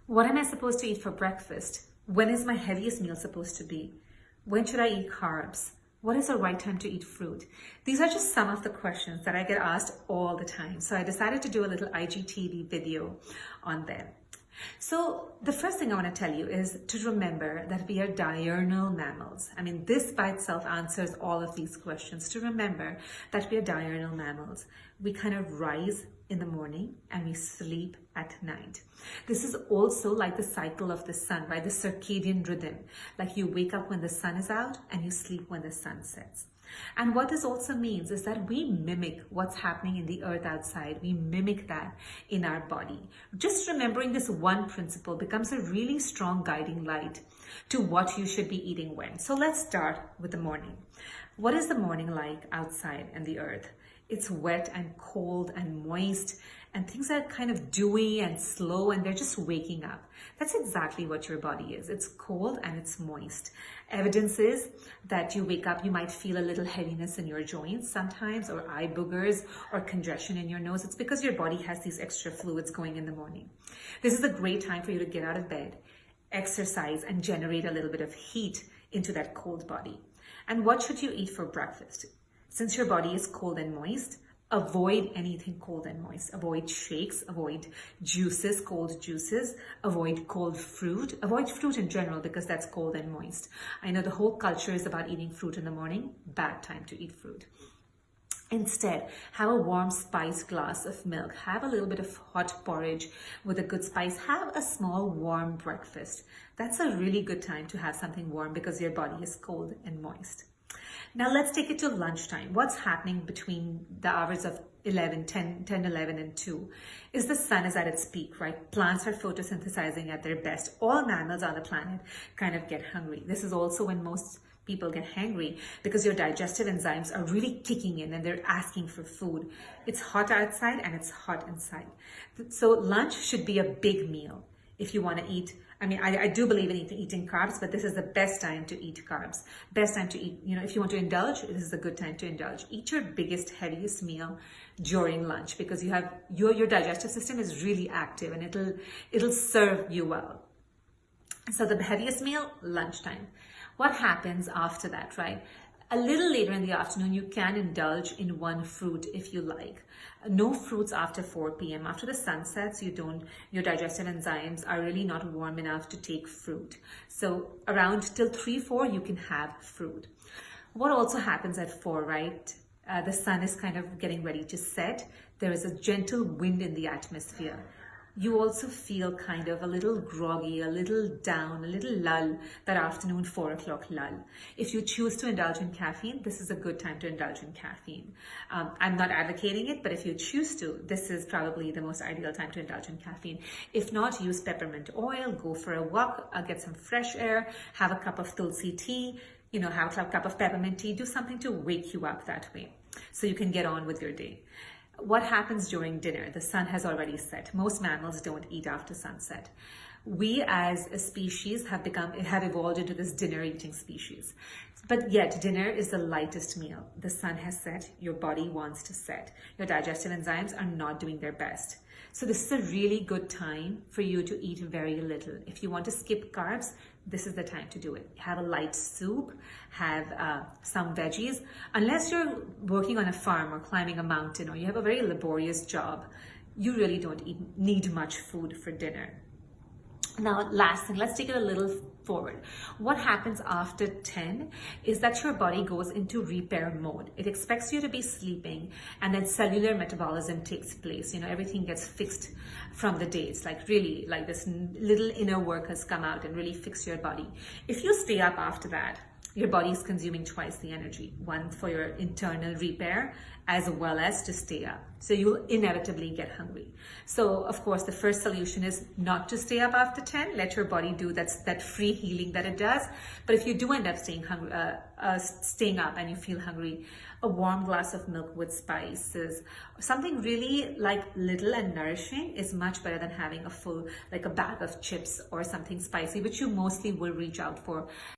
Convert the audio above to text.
What am I supposed to eat for breakfast? When is my heaviest meal supposed to be? When should I eat carbs? What is the right time to eat fruit? These are just some of the questions that I get asked all the time. So I decided to do a little IGTV video on them. So the first thing I want to tell you is to remember that we are diurnal mammals. I mean, this by itself answers all of these questions. To remember that we are diurnal mammals. We kind of rise in the morning and we sleep at night. This is also like the cycle of the sun, right? The circadian rhythm. Like you wake up when the sun is out and you sleep when the sun sets. And what this also means is that we mimic what's happening in the earth outside. We mimic that in our body. Just remembering this one principle becomes a really strong guiding light to what you should be eating when. So let's start with the morning. What is the morning like outside in the earth? It's wet and cold and moist, and things are kind of dewy and slow, and they're just waking up. That's exactly what your body is. It's cold and it's moist. Evidence is that you wake up, you might feel a little heaviness in your joints sometimes, or eye boogers, or congestion in your nose. It's because your body has these extra fluids going in the morning. This is a great time for you to get out of bed, exercise, and generate a little bit of heat into that cold body. And what should you eat for breakfast? Since your body is cold and moist, avoid anything cold and moist. Avoid shakes, avoid juices, cold juices, avoid cold fruit, avoid fruit in general because that's cold and moist. I know the whole culture is about eating fruit in the morning, bad time to eat fruit. Instead, have a warm spiced glass of milk. Have a little bit of hot porridge with a good spice. Have a small warm breakfast. That's a really good time to have something warm because your body is cold and moist. Now let's take it to lunchtime. What's happening between the hours of 10, 11 and 2 is the sun is at its peak, right? Plants are photosynthesizing at their best. All mammals on the planet kind of get hungry. This is also when most people get hangry because your digestive enzymes are really kicking in and they're asking for food. It's hot outside and it's hot inside. So lunch should be a big meal. If you want to eat, I do believe in eating carbs, but this is the best time to eat carbs. Best time to eat, if you want to indulge, this is a good time to indulge. Eat your biggest, heaviest meal during lunch because you have your digestive system is really active and it'll serve you well. So the heaviest meal, lunchtime. What happens after that, right? A little later in the afternoon, you can indulge in one fruit if you like. No fruits after 4 p.m. After the sun sets, your digestive enzymes are really not warm enough to take fruit. So around till 3, 4, you can have fruit. What also happens at 4, right? The sun is kind of getting ready to set. There is a gentle wind in the atmosphere. You also feel kind of a little groggy, a little down, a little lull, that afternoon 4 o'clock lull. If you choose to indulge in caffeine, this is a good time to indulge in caffeine. I'm not advocating it, but if you choose to, this is probably the most ideal time to indulge in caffeine. If not, use peppermint oil, go for a walk, get some fresh air, have a cup of tulsi tea, have a cup of peppermint tea, do something to wake you up that way so you can get on with your day. What happens during dinner? The sun has already set. Most mammals don't eat after sunset. We as a species have evolved into this dinner eating species. But yet dinner is the lightest meal. The sun has set, your body wants to set. Your digestive enzymes are not doing their best. So this is a really good time for you to eat very little. If you want to skip carbs, this is the time to do it. Have a light soup, have some veggies. Unless you're working on a farm or climbing a mountain or you have a very laborious job, you really don't need much food for dinner. Now, last thing, let's take it a little forward. What happens after 10 is that your body goes into repair mode. It expects you to be sleeping and then cellular metabolism takes place. Everything gets fixed from the day. It's like really like this little inner work has come out and really fix your body. If you stay up after that, your body is consuming twice the energy, one for your internal repair as well as to stay up. So you'll inevitably get hungry. So of course, the first solution is not to stay up after 10. Let your body do that free healing that it does. But if you do end up staying up and you feel hungry, a warm glass of milk with spices, something really like little and nourishing is much better than having a full, like a bag of chips or something spicy, which you mostly will reach out for